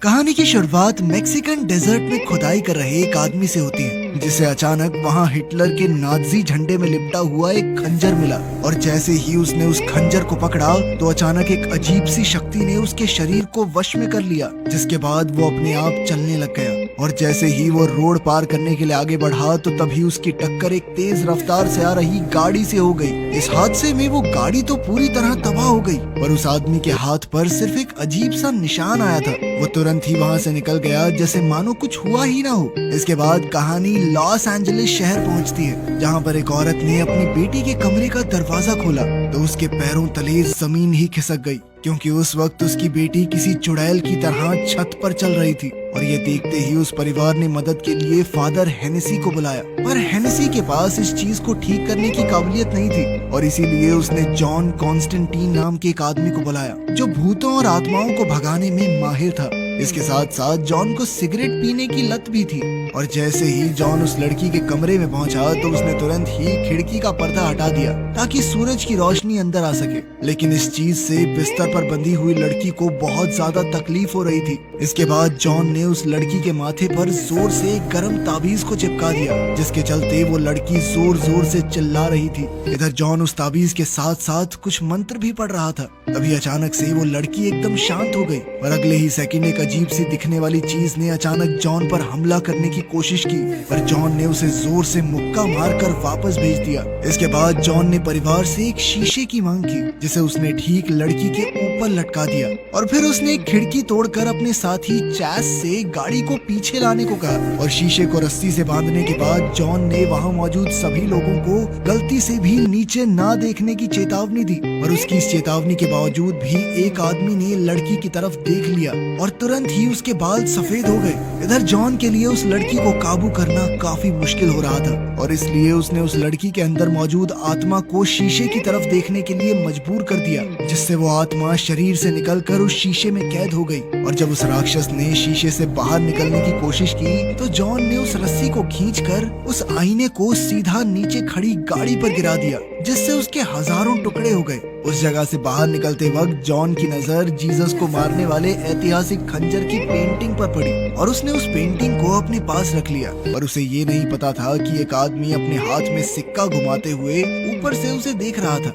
कहानी की शुरुआत मेक्सिकन डेजर्ट में खुदाई कर रहे एक आदमी से होती है, जिसे अचानक वहां हिटलर के नाजी झंडे में लिपटा हुआ एक खंजर मिला। और जैसे ही उसने उस खंजर को पकड़ा तो अचानक एक अजीब सी शक्ति ने उसके शरीर को वश में कर लिया, जिसके बाद वो अपने आप चलने लग गया। और जैसे ही वो रोड पार करने के लिए आगे बढ़ा तो तभी उसकी टक्कर एक तेज रफ्तार से आ रही गाड़ी से हो गई। इस हादसे में वो गाड़ी तो पूरी तरह तबाह हो गई, पर उस आदमी के हाथ पर सिर्फ एक अजीब सा निशान आया था। वो तुरंत ही वहाँ से निकल गया जैसे मानो कुछ हुआ ही ना हो। इसके बाद कहानी लॉस एंजलिस शहर पहुँचती है, जहाँ पर एक औरत ने अपनी बेटी के कमरे का दरवाजा खोला तो उसके पैरों तले जमीन ही खिसक गई, क्योंकि उस वक्त उसकी बेटी किसी चुड़ैल की तरह छत पर चल रही थी। और ये देखते ही उस परिवार ने मदद के लिए फादर हेनेसी को बुलाया, पर हेनेसी के पास इस चीज को ठीक करने की काबिलियत नहीं थी, और इसीलिए उसने जॉन कॉन्स्टेंटीन नाम के एक आदमी को बुलाया जो भूतों और आत्माओं को भगाने में माहिर था। इसके साथ साथ जॉन को सिगरेट पीने की लत भी थी। और जैसे ही जॉन उस लड़की के कमरे में पहुंचा तो उसने तुरंत ही खिड़की का पर्दा हटा दिया ताकि सूरज की रोशनी अंदर आ सके। लेकिन इस चीज से बिस्तर पर बंधी हुई लड़की को बहुत ज्यादा तकलीफ हो रही थी। इसके बाद जॉन ने उस लड़की के माथे पर जोर से एक गर्म ताबीज को चिपका दिया, जिसके चलते वो लड़की जोर जोर से चिल्ला रही थी। इधर जॉन उस ताबीज के साथ साथ कुछ मंत्र भी पढ़ रहा था। तभी अचानक से वो लड़की एकदम शांत हो गई, और अगले ही सेकंड एक अजीब सी दिखने वाली चीज ने अचानक जॉन पर हमला करने की कोशिश की, पर जॉन ने उसे जोर से मुक्का मारकर वापस भेज दिया। इसके बाद जॉन ने परिवार से एक शीशे की मांग की, जिसे उसने ठीक लड़की के ऊपर लटका दिया। और फिर उसने एक खिड़की तोड़कर अपने साथी चैस से गाड़ी को पीछे लाने को कहा, और शीशे को रस्सी से बांधने के बाद जॉन ने वहाँ मौजूद सभी लोगों को गलती से भी नीचे ना देखने की चेतावनी दी। और उसकी इस चेतावनी के बावजूद भी एक आदमी ने लड़की की तरफ देख लिया और तुरंत ही उसके बाल सफेद हो गए। इधर जॉन के लिए उस लड़की को काबू करना काफी मुश्किल हो रहा था, और इसलिए उसने उस लड़की के अंदर मौजूद आत्मा को शीशे की तरफ देखने के लिए मजबूर कर दिया, जिससे वो आत्मा शरीर से निकलकर उस शीशे में कैद हो गई। और जब उस राक्षस ने शीशे से बाहर निकलने की कोशिश की तो जॉन ने उस रस्सी को खींचकर उस आईने को सीधा नीचे खड़ी गाड़ी पर गिरा दिया, जिससे उसके हजारों टुकड़े हो गए। उस जगह से बाहर निकलते वक्त जॉन की नजर जीसस को मारने वाले ऐतिहासिक खंजर की पेंटिंग पर पड़ी, और उसने उस पेंटिंग को अपने पास रख लिया। पर उसे ये नहीं पता था कि एक आदमी अपने हाथ में सिक्का घुमाते हुए ऊपर से उसे देख रहा था।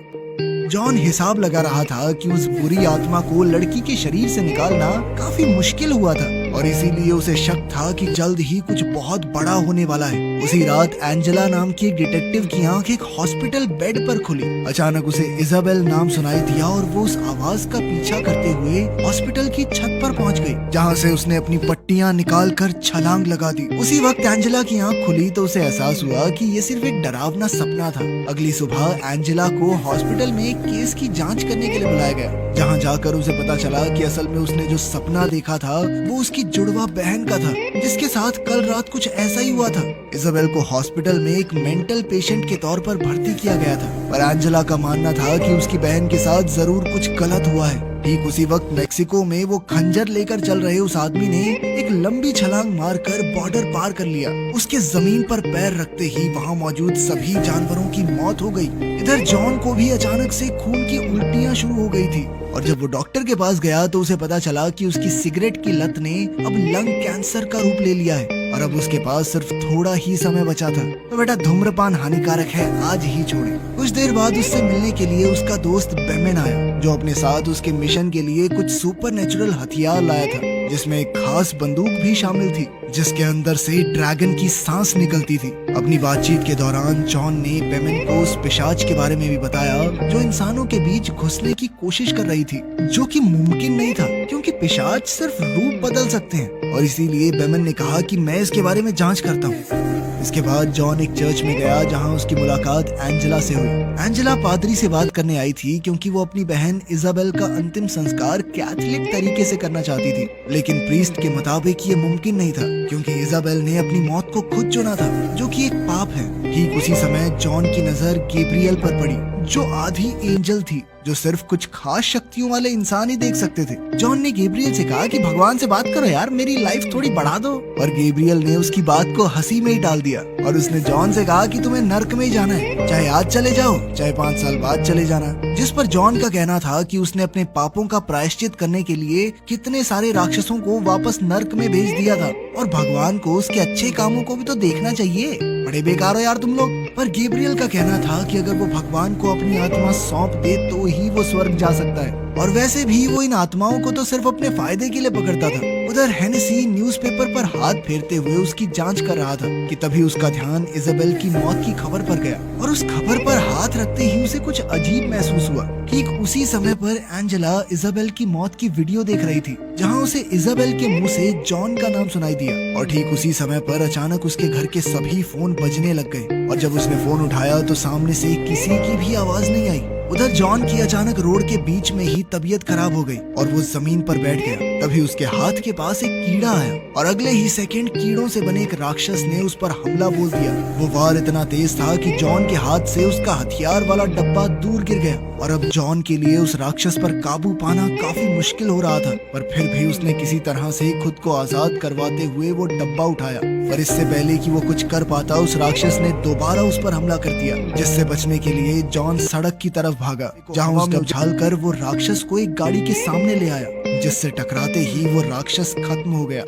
जॉन हिसाब लगा रहा था कि उस बुरी आत्मा को लड़की के शरीर से निकालना काफी मुश्किल हुआ था, और इसीलिए उसे शक था कि जल्द ही कुछ बहुत बड़ा होने वाला है। उसी रात एंजेला नाम की एक डिटेक्टिव की आंख एक हॉस्पिटल बेड पर खुली। अचानक उसे इजाबेल नाम सुनाई दिया, और वो उस आवाज का पीछा करते हुए हॉस्पिटल की छत पर पहुंच गई, जहां से उसने अपनी पट्टियां निकालकर छलांग लगा दी। उसी वक्त एंजेला की आंख खुली तो उसे एहसास हुआ कि ये सिर्फ एक डरावना सपना था। अगली सुबह एंजेला को हॉस्पिटल में एक केस की जांच करने के लिए बुलाया गया, जहां जाकर उसे पता चला कि असल में उसने जो सपना देखा था वो उसकी जुड़वा बहन का था, जिसके साथ कल रात कुछ ऐसा ही हुआ था। इजाबेल को हॉस्पिटल में एक मेंटल पेशेंट के तौर पर भर्ती किया गया था, पर एंजेला का मानना था कि उसकी बहन के साथ जरूर कुछ गलत हुआ है। ठीक उसी वक्त मेक्सिको में वो खंजर लेकर चल रहे उस आदमी ने एक लंबी छलांग मारकर बॉर्डर पार कर लिया। उसके जमीन पर पैर रखते ही वहाँ मौजूद सभी जानवरों की मौत हो गई। इधर जॉन को भी अचानक से खून की उल्टियां शुरू हो गई थी, और जब वो डॉक्टर के पास गया तो उसे पता चला कि उसकी सिगरेट की लत ने अब लंग कैंसर का रूप ले लिया है, और अब उसके पास सिर्फ थोड़ा ही समय बचा था। तो बेटा, धूम्रपान हानिकारक है, आज ही छोड़े। कुछ देर बाद उससे मिलने के लिए उसका दोस्त बेमेन आया, जो अपने साथ उसके मिशन के लिए कुछ सुपरनेचुरल हथियार लाया था, जिसमें एक खास बंदूक भी शामिल थी, जिसके अंदर से ड्रैगन की सांस निकलती थी। अपनी बातचीत के दौरान जॉन ने बेमेन को उस पिशाच के बारे में भी बताया जो इंसानों के बीच घुसने की कोशिश कर रही थी, जो कि मुमकिन नहीं था, क्योंकि पिशाच सिर्फ रूप बदल सकते हैं। और इसीलिए बेमेन ने कहा कि मैं इसके बारे में जांच करता हूँ। इसके बाद जॉन एक चर्च में गया, जहां उसकी मुलाकात एंजेला से हुई। एंजेला पादरी से बात करने आई थी, क्योंकि वो अपनी बहन इजाबेल का अंतिम संस्कार कैथोलिक तरीके से करना चाहती थी, लेकिन प्रीस्ट के मुताबिक ये मुमकिन नहीं था, क्योंकि इजाबेल ने अपनी मौत को खुद चुना था, जो कि एक पाप है। ठीक उसी समय जॉन की नजर गैब्रियल पर पड़ी, जो आधी एंजल थी, जो सिर्फ कुछ खास शक्तियों वाले इंसान ही देख सकते थे। जॉन ने गैब्रियल से कहा कि भगवान से बात करो यार, मेरी लाइफ थोड़ी बढ़ा दो। और गैब्रियल ने उसकी बात को हंसी में ही डाल दिया और उसने जॉन से कहा कि तुम्हें नर्क में ही जाना है, चाहे आज चले जाओ चाहे 5 साल बाद चले जाना। जिस पर जॉन का कहना था कि उसने अपने पापों का प्रायश्चित करने के लिए कितने सारे राक्षसों को वापस नर्क में भेज दिया था और भगवान को उसके अच्छे कामों को भी तो देखना चाहिए। बड़े बेकार हो यार तुम लोग। पर गैब्रियल का कहना था कि अगर वो भगवान को अपनी आत्मा सौंप दे तो ही वो स्वर्ग जा सकता है, और वैसे भी वो इन आत्माओं को तो सिर्फ अपने फायदे के लिए पकड़ता था। उधर हेनेसी न्यूज़पेपर पर हाथ फेरते हुए उसकी जांच कर रहा था कि तभी उसका ध्यान इजाबेल की मौत की खबर पर गया और उस खबर पर हाथ रखते ही उसे कुछ अजीब महसूस हुआ। ठीक उसी समय पर एंजेला इजाबेल की मौत की वीडियो देख रही थी, जहां उसे इजाबेल के मुंह से जॉन का नाम सुनाई दिया। और ठीक उसी समय पर अचानक उसके घर के सभी फोन बजने लग गए और जब उसने फोन उठाया तो सामने से किसी की भी आवाज नहीं आई। उधर जॉन की अचानक रोड के बीच में ही तबीयत खराब हो गई और वो जमीन पर बैठ गया। तभी उसके हाथ के पास एक कीड़ा आया और अगले ही सेकंड कीड़ों से बने एक राक्षस ने उस पर हमला बोल दिया। वो वार इतना तेज था कि जॉन के हाथ से उसका हथियार वाला डब्बा दूर गिर गया और अब जॉन के लिए उस राक्षस पर काबू पाना काफी मुश्किल हो रहा था। पर फिर भी उसने किसी तरह से खुद को आजाद करवाते हुए वो डब्बा उठाया। पर इससे पहले कि वो कुछ कर पाता, उस राक्षस ने दोबारा उस पर हमला कर दिया, जिससे बचने के लिए जॉन सड़क की तरफ भागा, जहां उसने उछालकर वो राक्षस को एक गाड़ी के सामने ले आया, जिससे टकराते ही वो राक्षस खत्म हो गया।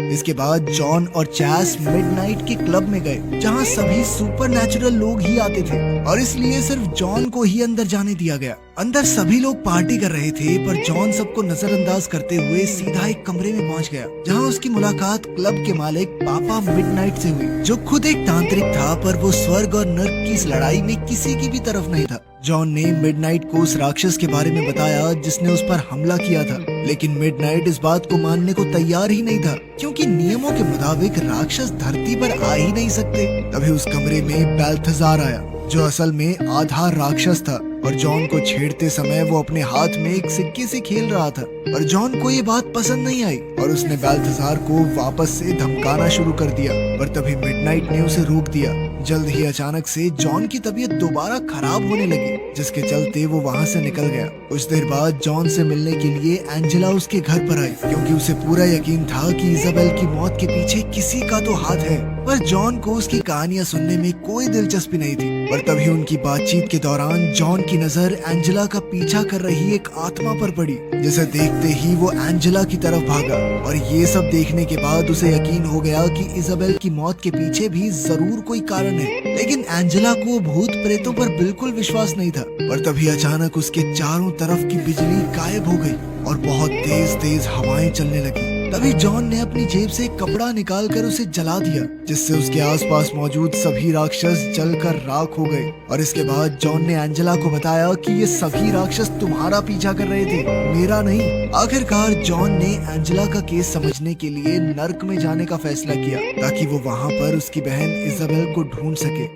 इसके बाद जॉन और चैस मिडनाइट के क्लब में गए, जहां सभी सुपरनैचुरल लोग ही आते थे और इसलिए सिर्फ जॉन को ही अंदर जाने दिया गया। अंदर सभी लोग पार्टी कर रहे थे, पर जॉन सबको नजरअंदाज करते हुए सीधा एक कमरे में पहुंच गया, जहां उसकी मुलाकात क्लब के मालिक पापा मिडनाइट से हुई, जो खुद एक तांत्रिक था, पर वो स्वर्ग और नर्क की इस लड़ाई में किसी की भी तरफ नहीं था। जॉन ने मिडनाइट को उस राक्षस के बारे में बताया जिसने उस पर हमला किया था, लेकिन मिडनाइट इस बात को मानने को तैयार ही नहीं था, क्योंकि नियमों के मुताबिक राक्षस धरती पर आ ही नहीं सकते। तभी उस कमरे में बेल्थेजार आया, जो असल में आधा राक्षस था और जॉन को छेड़ते समय वो अपने हाथ में एक सिक्के से खेल रहा था। पर जॉन को ये बात पसंद नहीं आई और उसने बेल्थेजार को वापस से धमकाना शुरू कर दिया, पर तभी मिडनाइट ने उसे रोक दिया। जल्द ही अचानक से जॉन की तबीयत दोबारा खराब होने लगी, जिसके चलते वो वहाँ से निकल गया। कुछ देर बाद जॉन से मिलने के लिए एंजेला उसके घर पर आई, क्योंकि उसे पूरा यकीन था कि इजाबेल की मौत के पीछे किसी का तो हाथ है। पर जॉन को उसकी कहानियां सुनने में कोई दिलचस्पी नहीं थी। पर तभी उनकी बातचीत के दौरान जॉन की नजर एंजेला का पीछा कर रही एक आत्मा पर पड़ी, जिसे देखते ही वो एंजेला की तरफ भागा। और ये सब देखने के बाद उसे यकीन हो गया कि इजाबेल की मौत के पीछे भी जरूर कोई कारण है। लेकिन एंजेला को भूत प्रेतों पर बिल्कुल विश्वास नहीं था। पर तभी अचानक उसके चारों तरफ की बिजली गायब हो गई और बहुत तेज तेज हवाएं चलने लगी। तभी जॉन ने अपनी जेब से एक कपड़ा निकालकर उसे जला दिया, जिससे उसके आसपास मौजूद सभी राक्षस जलकर राख हो गए। और इसके बाद जॉन ने एंजेला को बताया कि ये सभी राक्षस तुम्हारा पीछा कर रहे थे, मेरा नहीं। आखिरकार जॉन ने एंजेला का केस समझने के लिए नर्क में जाने का फैसला किया, ताकि वो वहाँ पर उसकी बहन इजाबेल को ढूंढ सके।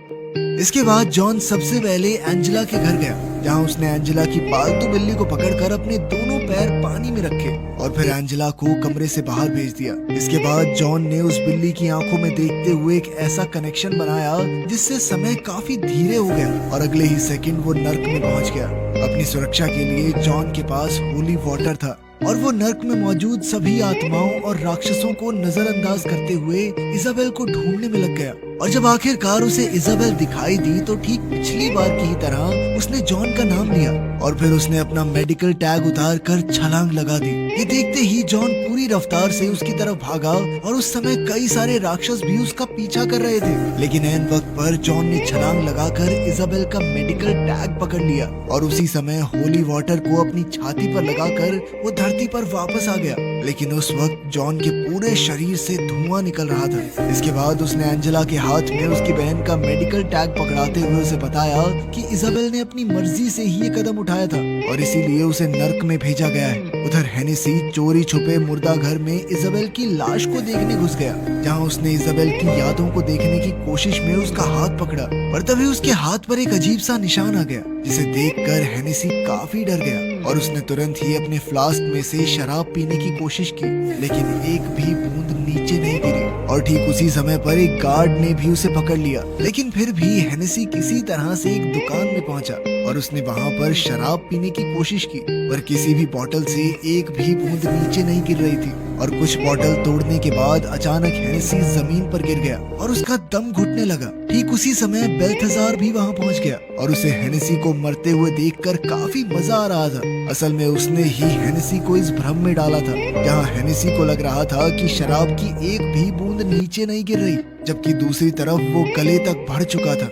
इसके बाद जॉन सबसे पहले एंजेला के घर गया, जहां उसने एंजेला की पालतू बिल्ली को पकड़कर अपने दोनों पैर पानी में रखे और फिर एंजेला को कमरे से बाहर भेज दिया। इसके बाद जॉन ने उस बिल्ली की आंखों में देखते हुए एक ऐसा कनेक्शन बनाया जिससे समय काफी धीरे हो गया और अगले ही सेकंड वो नर्क में पहुंच गया। अपनी सुरक्षा के लिए जॉन के पास होली वाटर था और वो नर्क में मौजूद सभी आत्माओं और राक्षसों को नजरअंदाज करते हुए इजाबेल को ढूंढने में लग गया। और जब आखिरकार उसे इजाबेल दिखाई दी तो ठीक पिछली बार की ही तरह उसने जॉन का नाम लिया और फिर उसने अपना मेडिकल टैग उतार कर छलांग लगा दी। ये देखते ही जॉन पूरी रफ्तार से उसकी तरफ भागा और उस समय कई सारे राक्षस भी उसका पीछा कर रहे थे। लेकिन ऐन वक्त पर जॉन ने छलांग लगाकर इजाबेल का मेडिकल टैग पकड़ लिया और उसी समय होली वाटर को अपनी छाती पर लगाकर वो धरती पर वापस आ गया। लेकिन उस वक्त जॉन के पूरे शरीर से धुआं निकल रहा था। इसके बाद उसने एंजेला के हाथ में उसकी बहन का मेडिकल टैग पकड़ाते हुए उसे बताया कि इजाबेल ने अपनी मर्जी से ही ये कदम उठाया था और इसीलिए उसे नर्क में भेजा गया है। उधर हेनेसी चोरी छुपे मुर्दा घर में इजाबेल की लाश को देखने घुस गया, जहां उसने इजाबेल की यादों को देखने की कोशिश में उसका हाथ पकड़ा, पर तभी उसके हाथ पर एक अजीब सा निशान आ गया, जिसे देखकर हेनेसी काफी डर गया। और उसने तुरंत ही अपने फ्लास्क में से शराब पीने की कोशिश की, लेकिन एक भी बूंद नीचे नहीं गिरी। और ठीक उसी समय पर एक गार्ड ने भी उसे पकड़ लिया, लेकिन फिर भी हेनेसी किसी तरह से एक दुकान में पहुंचा और उसने वहां पर शराब पीने की कोशिश की, पर किसी भी बोतल से एक भी बूंद नीचे नहीं गिर रही थी। और कुछ बोतल तोड़ने के बाद अचानक हेनेसी जमीन पर गिर गया और उसका दम घुटने लगा। ठीक उसी समय बेल्थेजार भी वहां पहुंच गया और उसे हेनेसी को मरते हुए देखकर काफी मजा आ रहा था। असल में उसने ही हेनेसी को इस भ्रम में डाला था, जहां हेनेसी को लग रहा था कि शराब की एक भी बूंद नीचे नहीं गिर रही, जबकि दूसरी तरफ वो गले तक भर चुका था।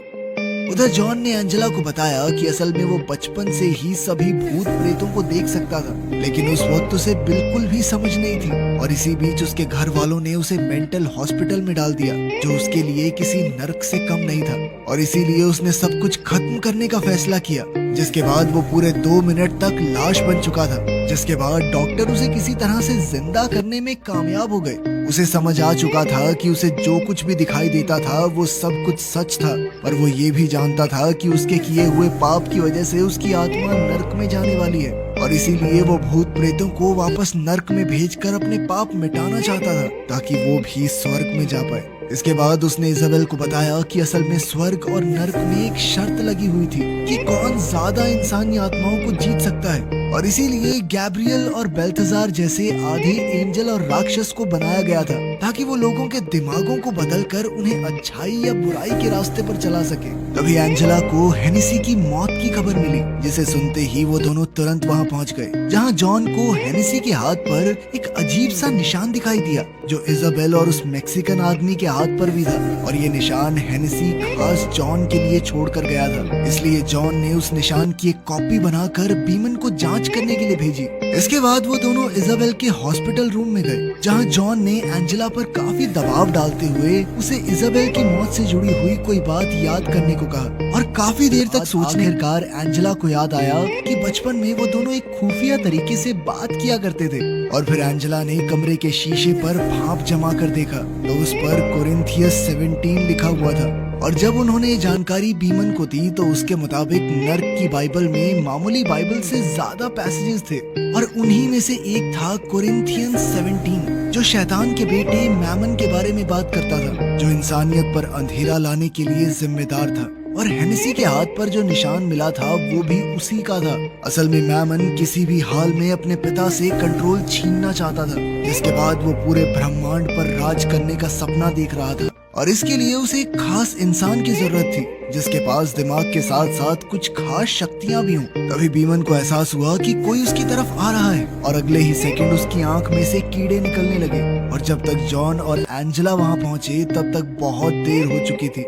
उधर जॉन ने एंजेला को बताया कि असल में वो बचपन से ही सभी भूत प्रेतों को देख सकता था, लेकिन उस वक्त उसे बिल्कुल भी समझ नहीं थी। और इसी बीच उसके घर वालों ने उसे मेंटल हॉस्पिटल में डाल दिया, जो उसके लिए किसी नर्क से कम नहीं था। और इसीलिए उसने सब कुछ खत्म करने का फैसला किया, जिसके बाद वो पूरे 2 मिनट तक लाश बन चुका था। जिसके बाद डॉक्टर उसे किसी तरह से जिंदा करने में कामयाब हो गए। उसे समझ आ चुका था कि उसे जो कुछ भी दिखाई देता था वो सब कुछ सच था, पर वो ये भी जानता था कि उसके किए हुए पाप की वजह से उसकी आत्मा नर्क में जाने वाली है। और इसीलिए वो भूत प्रेतों को वापस नर्क में भेजकर अपने पाप मिटाना चाहता था, ताकि वो भी स्वर्ग में जा पाए। इसके बाद उसने इजाबेल को बताया कि असल में स्वर्ग और नर्क में एक शर्त लगी हुई थी कि कौन ज्यादा इंसानी आत्माओं को जीत सकता है। और इसीलिए गैब्रियल और बेल्थेजार जैसे आधे एंजल और राक्षस को बनाया गया था, ताकि वो लोगों के दिमागों को बदलकर उन्हें अच्छाई या बुराई के रास्ते पर चला सके। तभी एंजेला को हेनेसी की मौत की खबर मिली, जिसे सुनते ही वो दोनों तुरंत वहां पहुंच गए, जहां जॉन को हेनेसी के हाथ पर एक अजीब सा निशान दिखाई दिया, जो इजाबेल और उस मैक्सिकन आदमी के हाथ पर भी था। और ये निशान हेनेसी खास जॉन के लिए छोड़ कर गया था, इसलिए जॉन ने उस निशान की एक कॉपी बनाकर बीमन को जांच करने के लिए भेजी। इसके बाद वो दोनों इजाबेल के हॉस्पिटल रूम में गए, जहां जॉन ने एंजेला पर काफी दबाव डालते हुए उसे इजाबेल की मौत से जुड़ी हुई कोई बात याद करने को कहा। और काफी देर तक सोचने के बाद एंजेला को याद आया कि बचपन में वो दोनों एक खुफिया तरीके से बात किया करते थे। और फिर एंजेला ने कमरे के शीशे पर भाप जमा कर देखा, तो उस पर कोरिंथियस 17 लिखा हुआ था। और जब उन्होंने ये जानकारी बीमन को दी, तो उसके मुताबिक नर्क की बाइबल में मामूली बाइबल से ज्यादा पैसेजेस थे, और उन्हीं में से एक था कोरिंथियंस 17, जो शैतान के बेटे मैमन के बारे में बात करता था, जो इंसानियत पर अंधेरा लाने के लिए जिम्मेदार था। और हेनेसी के हाथ पर जो निशान मिला था वो भी उसी का था। असल में मैमन किसी भी हाल में अपने पिता से कंट्रोल छीनना चाहता था, जिसके बाद वो पूरे ब्रह्मांड पर राज करने का सपना देख रहा था। और इसके लिए उसे एक खास इंसान की जरूरत थी, जिसके पास दिमाग के साथ साथ कुछ खास शक्तियां भी हों। तभी बीमन को एहसास हुआ कि कोई उसकी तरफ आ रहा है, और अगले ही सेकंड उसकी आंख में से कीड़े निकलने लगे। और जब तक जॉन और एंजेला वहां पहुंचे, तब तक बहुत देर हो चुकी थी।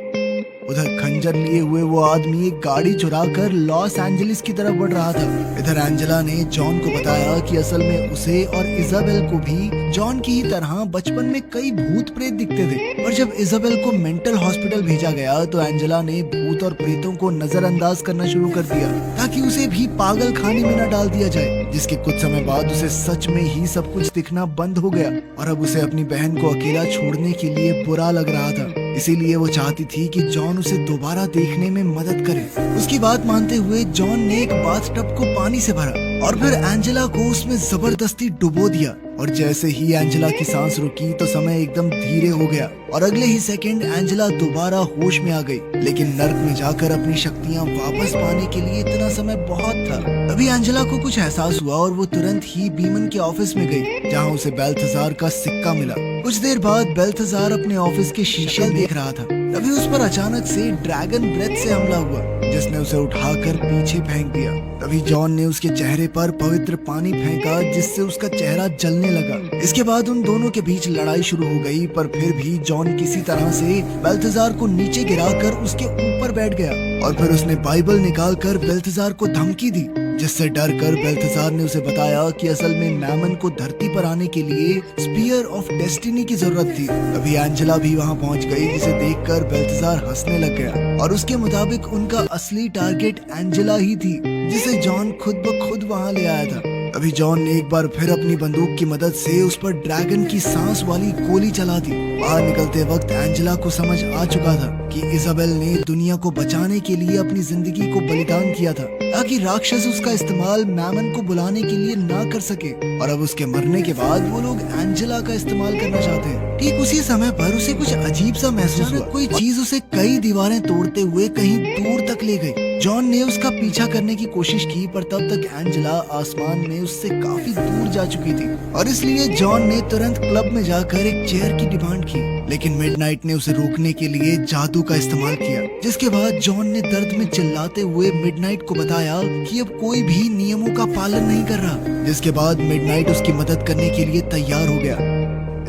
उधर खंजर लिए हुए वो आदमी एक गाड़ी चुराकर लॉस एंजलिस की तरफ बढ़ रहा था। इधर एंजेला ने जॉन को बताया कि असल में उसे और इजाबेल को भी जॉन की ही तरह बचपन में कई भूत प्रेत दिखते थे। और जब इजाबेल को मेंटल हॉस्पिटल भेजा गया, तो एंजेला ने भूत और प्रेतों को नजरअंदाज करना शुरू कर दिया, ताकि उसे भी पागल खाने में न डाल दिया जाए। जिसके कुछ समय बाद उसे सच में ही सब कुछ दिखना बंद हो गया, और अब उसे अपनी बहन को अकेला छोड़ने के लिए बुरा लग रहा था। इसीलिए वो चाहती थी कि जॉन उसे दोबारा देखने में मदद करे। उसकी बात मानते हुए जॉन ने एक बाथटब को पानी से भरा और फिर एंजेला को उसमें जबरदस्ती डुबो दिया। और जैसे ही एंजेला की सांस रुकी, तो समय एकदम धीरे हो गया, और अगले ही सेकंड एंजेला दोबारा होश में आ गई। लेकिन नर्क में जाकर अपनी शक्तियां वापस पाने के लिए इतना समय बहुत था। तभी एंजेला को कुछ एहसास हुआ, और वो तुरंत ही बीमन के ऑफिस में गई, जहां उसे बेल्थेजार का सिक्का मिला। कुछ देर बाद बेल्थेजार अपने ऑफिस के शीशे देख रहा था। तभी उस पर अचानक से ड्रैगन ब्रेथ से हमला हुआ, जिसने उसे उठाकर पीछे फेंक दिया। तभी जॉन ने उसके चेहरे पर पवित्र पानी फेंका, जिससे उसका चेहरा जलने लगा। इसके बाद उन दोनों के बीच लड़ाई शुरू हो गई, पर फिर भी जॉन किसी तरह से बेल्थेजार को नीचे गिराकर उसके ऊपर बैठ गया। और फिर उसने बाइबल निकालकर बेल्थेजार को धमकी दी, जिससे डर कर बेल्थेजार ने उसे बताया कि असल में मैमन को धरती पर आने के लिए स्पीयर ऑफ डेस्टिनी की जरूरत थी। तभी एंजेला भी वहां पहुंच गई, जिसे देखकर बेल्थेजार हंसने लग गया, और उसके मुताबिक उनका असली टारगेट एंजेला ही थी, जिसे जॉन खुद ब खुद वहां ले आया था। अभी जॉन ने एक बार फिर अपनी बंदूक की मदद से उस पर ड्रैगन की सांस वाली गोली चला दी। बाहर निकलते वक्त एंजेला को समझ आ चुका था कि इजाबेल ने दुनिया को बचाने के लिए अपनी जिंदगी को बलिदान किया था ताकि राक्षस उसका इस्तेमाल मैमन को बुलाने के लिए ना कर सके, और अब उसके मरने के बाद वो लोग एंजेला का इस्तेमाल करना चाहते हैं। ठीक उसी समय पर उसे कुछ अजीब सा महसूस हुआ। कोई चीज उसे कई दीवारें तोड़ते हुए कहीं दूर तक ले गई। जॉन ने उसका पीछा करने की कोशिश की, पर तब तक एंजेला आसमान में उससे काफी दूर जा चुकी थी, और इसलिए जॉन ने तुरंत क्लब में जाकर एक चेयर की डिमांड की। लेकिन मिडनाइट ने उसे रोकने के लिए जादू का इस्तेमाल किया, जिसके बाद जॉन ने दर्द में चिल्लाते हुए मिडनाइट को बताया कि अब कोई भी नियमों का पालन नहीं कर रहा, जिसके बाद मिडनाइट उसकी मदद करने के लिए तैयार हो गया।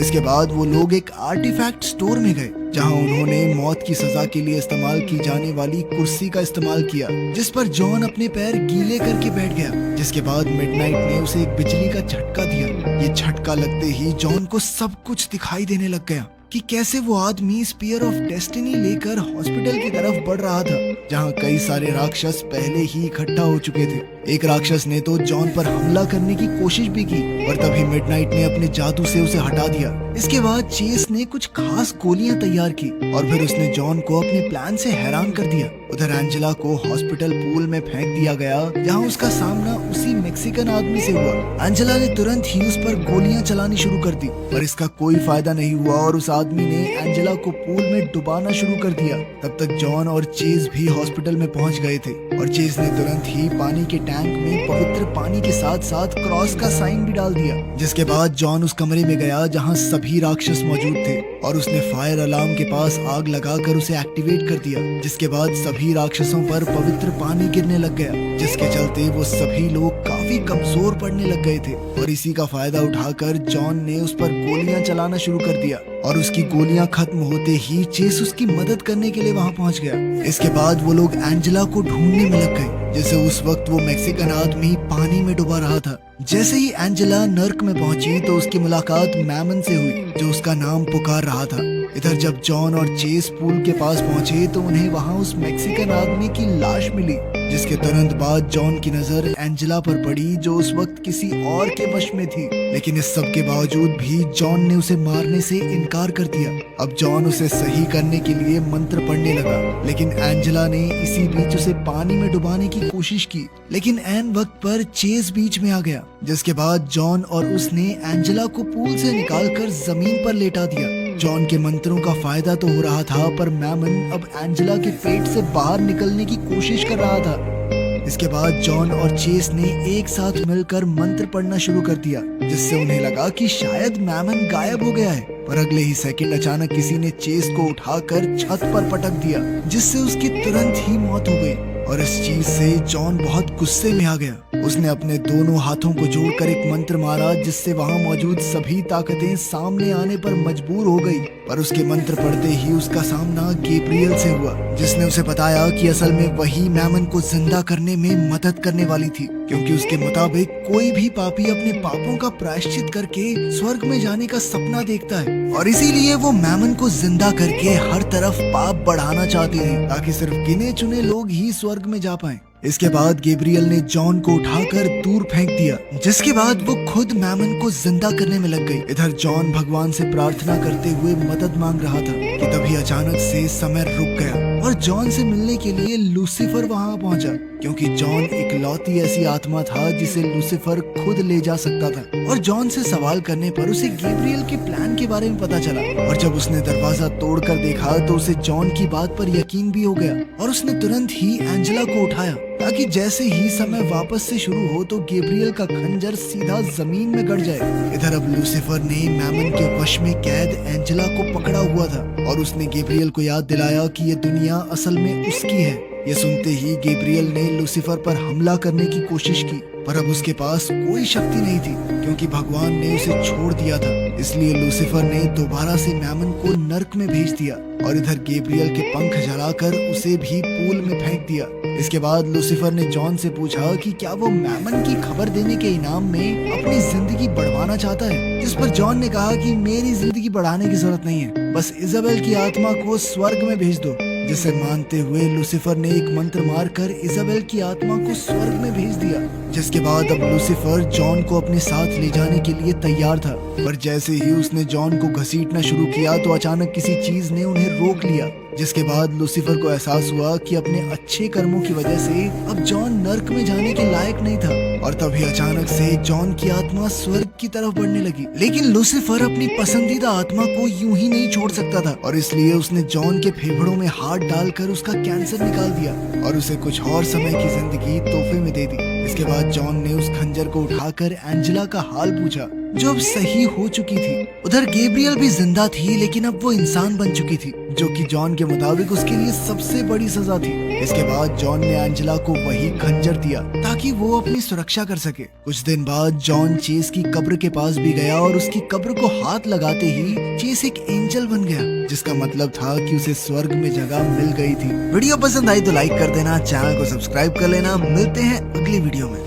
इसके बाद वो लोग एक आर्टिफैक्ट स्टोर में गए, जहां उन्होंने मौत की सजा के लिए इस्तेमाल की जाने वाली कुर्सी का इस्तेमाल किया, जिस पर जॉन अपने पैर गीले करके बैठ गया। जिसके बाद मिडनाइट ने उसे एक बिजली का झटका दिया। ये झटका लगते ही जॉन को सब कुछ दिखाई देने लग गया कि कैसे वो आदमी स्पीयर ऑफ डेस्टिनी लेकर हॉस्पिटल की तरफ बढ़ रहा था, जहां कई सारे राक्षस पहले ही इकट्ठा हो चुके थे। एक राक्षस ने तो जॉन पर हमला करने की कोशिश भी की, पर तभी मिडनाइट ने अपने जादू से उसे हटा दिया। इसके बाद चेस ने कुछ खास गोलियां तैयार की, और फिर उसने जॉन को अपने प्लान से हैरान कर दिया। उधर एंजेला को हॉस्पिटल पूल में फेंक दिया गया, जहां उसका सामना उसी मेक्सिकन आदमी से हुआ। एंजेला ने तुरंत ही उस पर गोलियां चलानी शुरू कर दी, पर इसका कोई फायदा नहीं हुआ, और उस आदमी ने एंजेला को पूल में डुबाना शुरू कर दिया। तब तक जॉन और चेज भी हॉस्पिटल में पहुंच गए थे, और चेज ने तुरंत ही पानी के टैंक में पवित्र पानी के साथ साथ क्रॉस का साइन भी डाल दिया। जिसके बाद जॉन उस कमरे में गया जहां सभी राक्षस मौजूद थे, और उसने फायर अलार्म के पास आग लगाकर उसे एक्टिवेट कर दिया। जिसके बाद सभी राक्षसों पर पवित्र पानी गिरने लग गया, जिसके चलते वो सभी लोग काफी कमजोर पड़ने लग गए थे। और इसी का फायदा उठाकर जॉन ने उस पर गोलियां चलाना शुरू कर दिया, और उसकी गोलियां खत्म होते ही चेस उसकी मदद करने के लिए वहां पहुंच गया। इसके बाद वो लोग एंजेला को ढूंढने में लग गए, जैसे उस वक्त वो मेक्सिकन आदमी पानी में डूबा रहा था। जैसे ही एंजेला नर्क में पहुंची तो उसकी मुलाकात मैमन से हुई, जो उसका नाम पुकार रहा था। इधर जब जॉन और चेस पूल के पास पहुंचे तो उन्हें वहां उस मेक्सिकन आदमी की लाश मिली, जिसके तुरंत बाद जॉन की नजर एंजेला पर पड़ी, जो उस वक्त किसी और के वश में थी। लेकिन इस सब के बावजूद भी जॉन ने उसे मारने से इनकार कर दिया। अब जॉन उसे सही करने के लिए मंत्र पढ़ने लगा, लेकिन एंजेला ने इसी बीच उसे पानी में डुबाने की कोशिश की, लेकिन ऐन वक्त पर चेस बीच में आ गया। जिसके बाद जॉन और उसने एंजेला को पूल से निकालकर जमीन पर लेटा दिया। जॉन के मंत्रों का फायदा तो हो रहा था, पर मैमन अब एंजेला के पेट से बाहर निकलने की कोशिश कर रहा था। इसके बाद जॉन और चेस ने एक साथ मिलकर मंत्र पढ़ना शुरू कर दिया, जिससे उन्हें लगा कि शायद मैमन गायब हो गया है। पर अगले ही सेकंड अचानक किसी ने चेस को उठाकर छत पर पटक दिया, जिससे उसकी तुरंत ही मौत हो गई। और इस चीज से जॉन बहुत गुस्से में आ गया। उसने अपने दोनों हाथों को जोड़कर एक मंत्र मारा, जिससे वहां मौजूद सभी ताकतें सामने आने पर मजबूर हो गई। पर उसके मंत्र पढ़ते ही उसका सामना गैब्रियल से हुआ, जिसने उसे बताया कि असल में वही मैमन को जिंदा करने में मदद करने वाली थी, क्योंकि उसके मुताबिक कोई भी पापी अपने पापों का प्रायश्चित करके स्वर्ग में जाने का सपना देखता है, और इसीलिए वो मैमन को जिंदा करके हर तरफ पाप बढ़ाना चाहती थी, ताकि सिर्फ गिने चुने लोग ही स्वर्ग में जा पाएं। इसके बाद गैब्रियल ने जॉन को उठाकर दूर फेंक दिया, जिसके बाद वो खुद मैमन को जिंदा करने में लग गई। इधर जॉन भगवान से प्रार्थना करते हुए मदद मांग रहा था कि तभी अचानक से समय रुक गया, और जॉन से मिलने के लिए लूसीफर वहां पहुंचा, क्योंकि जॉन इकलौती ऐसी आत्मा था जिसे लूसीफर खुद ले जा सकता था। और जॉन से सवाल करने पर उसे गैब्रियल के प्लान के बारे में पता चला, और जब उसने दरवाजा तोड़कर देखा तो उसे जॉन की बात पर यकीन भी हो गया, और उसने तुरंत ही एंजेला को उठाया, ताकि जैसे ही समय वापस से शुरू हो तो गैब्रियल का खंजर सीधा जमीन में गड़ जाए। इधर अब लूसीफर ने मैमन के वश में कैद एंजेला को पकड़ा हुआ था, और उसने गैब्रियल को याद दिलाया कि ये दुनिया असल में उसकी है। ये सुनते ही गैब्रियल ने लूसीफर पर हमला करने की कोशिश की, पर अब उसके पास कोई शक्ति नहीं थी, क्योंकि भगवान ने उसे छोड़ दिया था। इसलिए लूसीफर ने दोबारा से मैमन को नर्क में भेज दिया, और इधर गैब्रियल के पंख जलाकर उसे भी पूल में फेंक दिया। इसके बाद लूसीफर ने जॉन से पूछा कि क्या वो मैमन की खबर देने के इनाम में अपनी जिंदगी बढ़वाना चाहता है, जिस पर जॉन ने कहा कि मेरी जिंदगी बढ़ाने की जरूरत नहीं है, बस इजाबेल की आत्मा को स्वर्ग में भेज दो। जिसे मानते हुए लूसीफर ने एक मंत्र मारकर इजाबेल की आत्मा को स्वर्ग में भेज दिया। जिसके बाद अब लूसीफर जॉन को अपने साथ ले जाने के लिए तैयार था, पर जैसे ही उसने जॉन को घसीटना शुरू किया तो अचानक किसी चीज ने उन्हें रोक लिया, जिसके बाद लूसीफर को एहसास हुआ कि अपने अच्छे कर्मों की वजह से अब जॉन नर्क में जाने के लायक नहीं था। और तभी अचानक से जॉन की आत्मा स्वर्ग की तरफ बढ़ने लगी। लेकिन लूसीफर अपनी पसंदीदा आत्मा को यूं ही नहीं छोड़ सकता था और इसलिए उसने जॉन के फेफड़ों में हाथ डालकर उसका कैंसर निकाल दिया और उसे कुछ और समय की जिंदगी तोहफे में दे दी। इसके बाद जॉन ने उस खंजर को उठाकर एंजेला का हाल पूछा, जो अब सही हो चुकी थी। उधर गैब्रियल भी जिंदा थी, लेकिन अब वो इंसान बन चुकी थी, जो कि जॉन के मुताबिक उसके लिए सबसे बड़ी सजा थी। इसके बाद जॉन ने एंजेला को वही खंजर दिया ताकि वो अपनी सुरक्षा कर सके। कुछ दिन बाद जॉन चेस की कब्र के पास भी गया और उसकी कब्र को हाथ लगाते ही चेस एक एंजल बन गया, जिसका मतलब था कि उसे स्वर्ग में जगह मिल गई थी। वीडियो पसंद आई तो लाइक कर देना, चैनल को सब्सक्राइब कर लेना। मिलते हैं अगली वीडियो में।